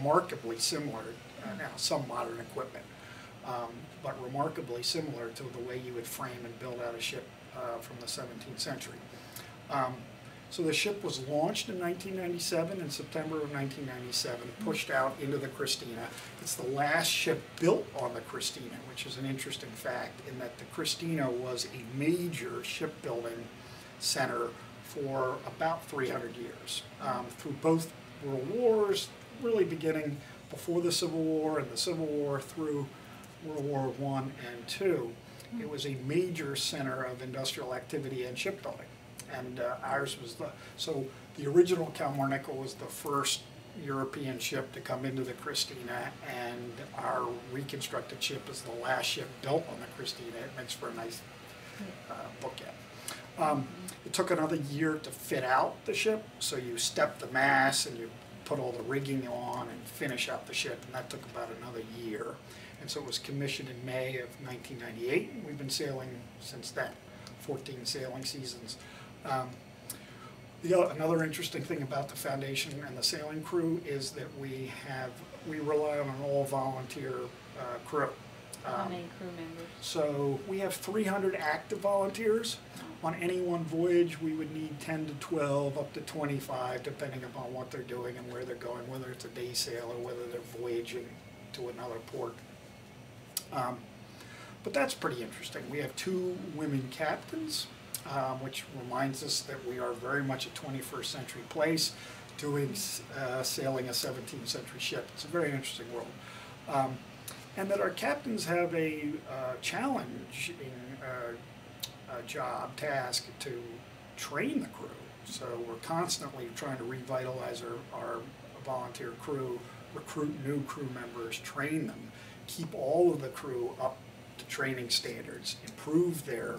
remarkably similar, now some modern equipment, but remarkably similar to the way you would frame and build out a ship from the 17th century. So the ship was launched in 1997, in September of 1997, pushed out into the Christina. It's the last ship built on the Christina, which is an interesting fact in that the Christina was a major shipbuilding center for about 300 years, through both World Wars, really beginning before the Civil War and the Civil War through World War I and II. It was a major center of industrial activity and shipbuilding. And ours was so the original Kilmarnock was the first European ship to come into the Christina, and our reconstructed ship is the last ship built on the Christina. It makes for a nice bookend. It took another year to fit out the ship, so you step the mast and you put all the rigging on and finish out the ship, and that took about another year. And so it was commissioned in May of 1998, and we've been sailing since then, 14 sailing seasons. Another interesting thing about the foundation and the sailing crew is that we rely on an all-volunteer crew. How many crew members? So we have 300 active volunteers. On any one voyage, we would need 10 to 12, up to 25, depending upon what they're doing and where they're going, whether it's a day sail or whether they're voyaging to another port. But that's pretty interesting. We have 2 women captains, which reminds us that we are very much a 21st century place doing sailing a 17th century ship. It's a very interesting world. And that our captains have a challenging task to train the crew. So we're constantly trying to revitalize our volunteer crew, recruit new crew members, train them, keep all of the crew up to training standards, improve their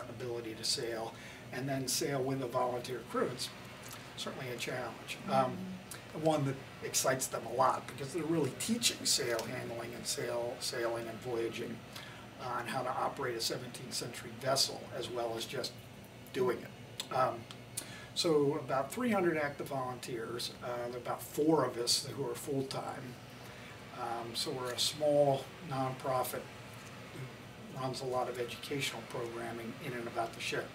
ability to sail, and then sail with a volunteer crew. It's certainly a challenge. One that excites them a lot because they're really teaching sail handling and sailing and voyaging on how to operate a 17th century vessel as well as just doing it. So about 300 active volunteers, there are about 4 of us who are full-time. So we're a small nonprofit who runs a lot of educational programming in and about the ship.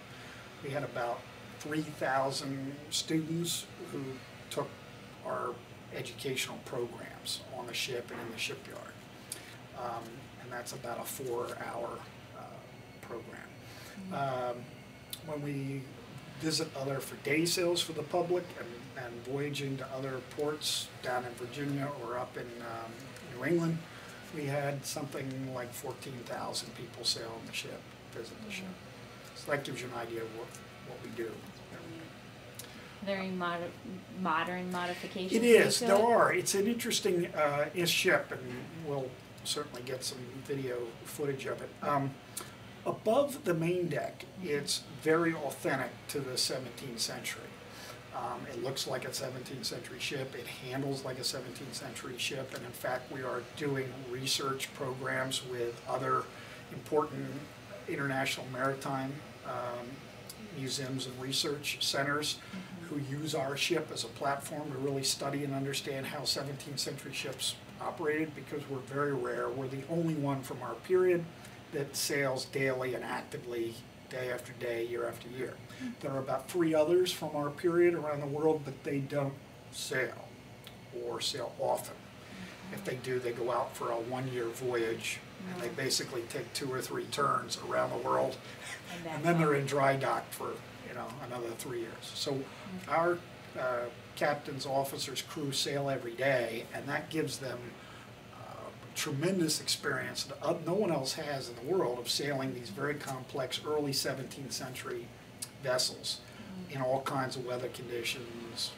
We had about 3,000 students who took our educational programs on the ship and in the shipyard. And that's about a 4-hour program. When we visit for day sails for the public and voyaging to other ports down in Virginia or up in New England, we had something like 14,000 people sail on the ship, visit the ship. So that gives you an idea of what we do. Very modern modifications. It is. There are. It's an interesting ship, and we'll certainly get some video footage of it. Above the main deck, it's very authentic to the 17th century. It looks like a 17th century ship. It handles like a 17th century ship, and in fact, we are doing research programs with other important international maritime museums and research centers who use our ship as a platform to really study and understand how 17th century ships operated, because we're very rare. We're the only one from our period that sails daily and actively, day after day, year after year. There are about 3 others from our period around the world, but they don't sail or sail often. If they do, they go out for a 1-year voyage, and they basically take 2 or 3 turns around the world, and then they're in dry dock for another 3 years. So our captains, officers, crew sail every day, and that gives them tremendous experience that no one else has in the world of sailing these very complex early 17th century vessels in all kinds of weather conditions,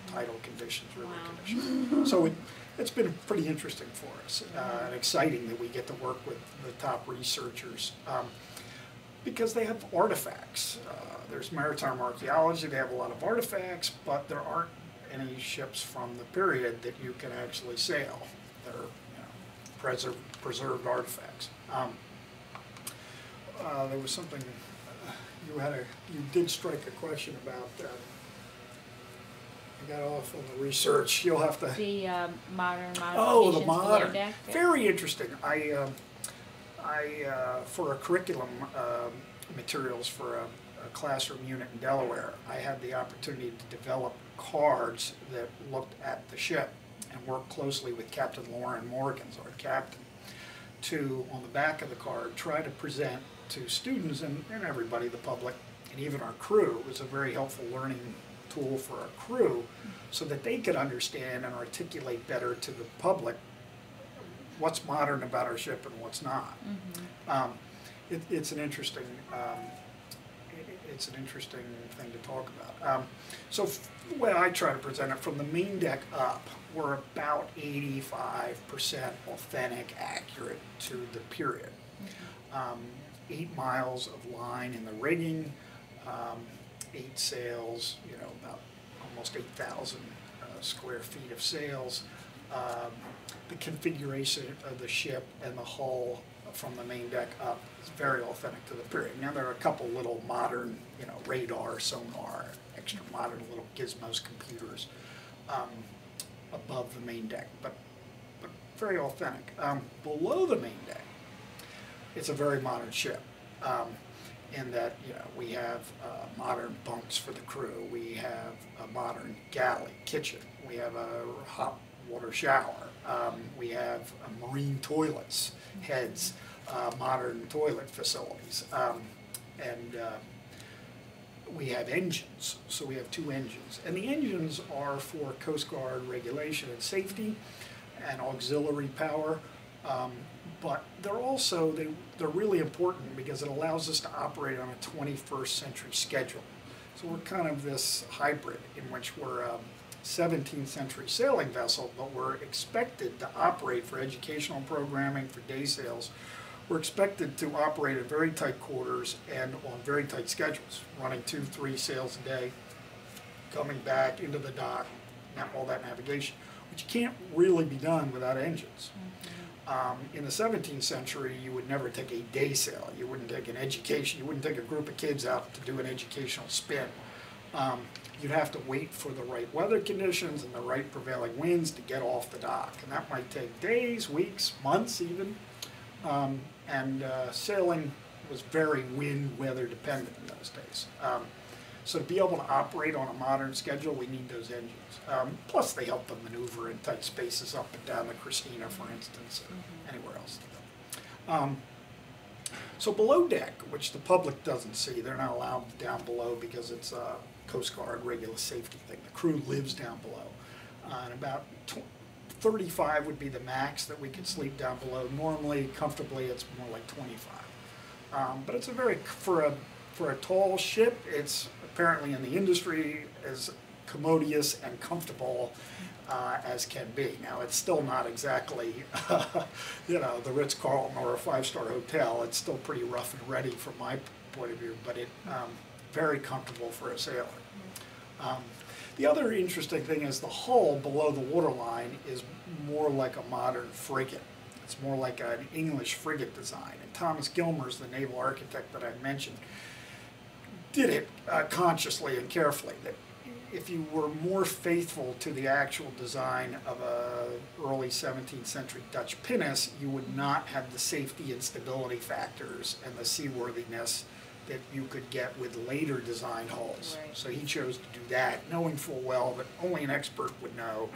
tidal conditions, river conditions. So it's been pretty interesting for us and exciting that we get to work with the top researchers because they have artifacts. There's maritime archaeology, they have a lot of artifacts, but there aren't any ships from the period that you can actually sail. They're preserved artifacts. There was something, you did strike a question about I got off on the research. You'll have to. The modern Oh, the modifications modern. below deck. Very interesting. For a curriculum materials for a classroom unit in Delaware, I had the opportunity to develop cards that looked at the ship and worked closely with Captain Lauren Morgans, our captain, to, on the back of the card, try to present to students and everybody, the public, and even our crew. It was a very helpful learning tool for our crew so that they could understand and articulate better to the public what's modern about our ship and what's not. Mm-hmm. It's an interesting thing to talk about. So the way I try to present it, from the main deck up, we're about 85% authentic, accurate to the period. Mm-hmm. 8 miles of line in the rigging, 8 sails, about almost 8,000 square feet of sails. The configuration of the ship and the hull from the main deck up is very authentic to the period. Now there are a couple little modern, radar, sonar, extra modern little gizmos, computers above the main deck, but very authentic. Below the main deck, it's a very modern ship. In that, we have modern bunks for the crew. We have a modern galley, kitchen. We have a hot water shower. We have marine toilets, heads, modern toilet facilities. And we have engines, so we have 2 engines. And the engines are for Coast Guard regulation and safety and auxiliary power. But they're also, they're really important because it allows us to operate on a 21st century schedule. So we're kind of this hybrid in which we're a 17th century sailing vessel, but we're expected to operate for educational programming, for day sails. We're expected to operate in very tight quarters and on very tight schedules, running 2-3 sails a day, coming back into the dock, all that navigation, which can't really be done without engines. In the 17th century, you would never take a day sail. You wouldn't take you wouldn't take a group of kids out to do an educational spin. You'd have to wait for the right weather conditions and the right prevailing winds to get off the dock. And that might take days, weeks, months even. Sailing was very weather dependent in those days. So to be able to operate on a modern schedule, we need those engines. Plus they help them maneuver in tight spaces up and down the Christina, for instance, or anywhere else. So below deck, which the public doesn't see, they're not allowed down below because it's a Coast Guard regular safety thing. The crew lives down below. And about 35 would be the max that we could sleep down below. Normally, comfortably, it's more like 25. But it's a very, for a tall ship, it's apparently in the industry as commodious and comfortable as can be. Now, it's still not exactly, the Ritz-Carlton or a 5-star hotel. It's still pretty rough and ready from my point of view, but it very comfortable for a sailor. The other interesting thing is the hull below the waterline is more like a modern frigate. It's more like an English frigate design. And Thomas Gilmers, the naval architect that I mentioned, did it consciously and carefully. That if you were more faithful to the actual design of a early 17th century Dutch pinnace, you would not have the safety and stability factors and the seaworthiness that you could get with later design hulls. Right. So he chose to do that, knowing full well that only an expert would know.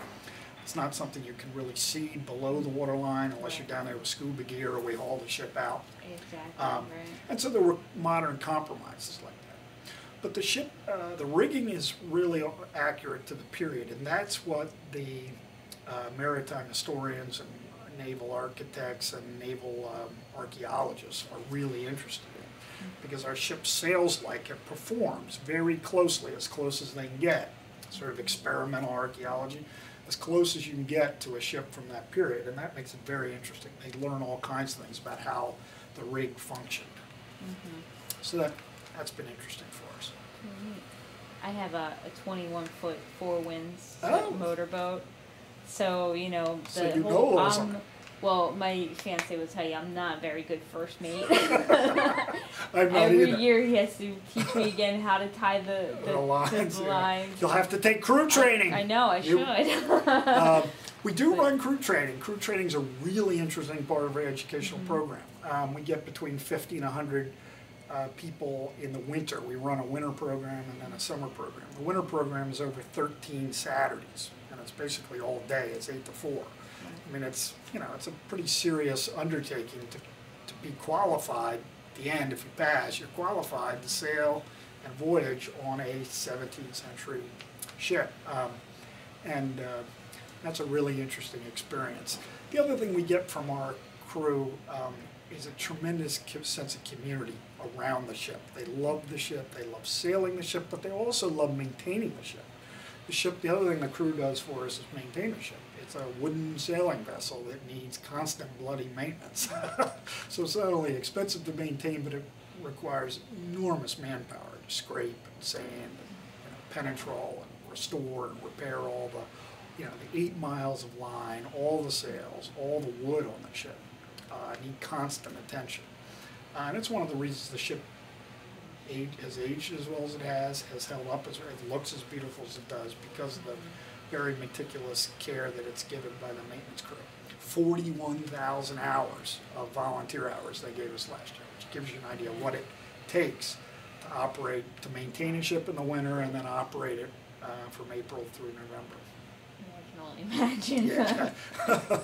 It's not something you can really see below the waterline unless you're down there with scuba gear or we haul the ship out. Exactly, right. And so there were modern compromises like that. But the ship, the rigging is really accurate to the period, and that's what the maritime historians and naval architects and naval archaeologists are really interested in. Because our ship sails like it, performs very closely, as close as they can get, sort of experimental archaeology, as close as you can get to a ship from that period, and that makes it very interesting. They learn all kinds of things about how the rig functioned. So that's been interesting for us. I have a 21-foot Four Winds Oh. motorboat. So, So the you go a whole, little something. Well, my fiance will tell you I'm not a very good first mate. I'm not Every either. year he has to teach me again how to tie The lines. the Yeah. lines. You'll have to take crew training. I know, I You- should. We do run crew training. Crew training is a really interesting part of our educational Mm-hmm. program. We get between 50 and 100 people in the winter. We run a winter program and then a summer program. The winter program is over 13 Saturdays, and it's basically all day. It's 8 to 4. I mean, it's, you know, it's a pretty serious undertaking to be qualified. At the end, if you pass, you're qualified to sail and voyage on a 17th century ship. And that's a really interesting experience. The other thing we get from our crew is a tremendous sense of community around the ship. They love the ship, they love sailing the ship, but they also love maintaining the ship. The ship, the other thing the crew does for us is maintain the ship. It's a wooden sailing vessel that needs constant bloody maintenance. So it's not only expensive to maintain, but it requires enormous manpower to scrape and sand and penetrol and restore and repair all the, the 8 miles of line, all the sails, all the wood on the ship. Need constant attention. And it's one of the reasons the ship has aged as well as it has held up, it looks as beautiful as it does because of the very meticulous care that it's given by the maintenance crew. 41,000 hours of volunteer hours they gave us last year, which gives you an idea of what it takes to operate, to maintain a ship in the winter and then operate it from April through November. I can only imagine. Yeah.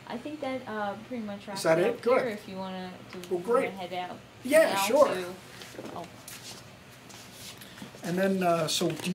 I think that pretty much wraps Is that it it? up Good. here if you want to Well, great. head out. Yeah, now sure. to- oh. And then, so do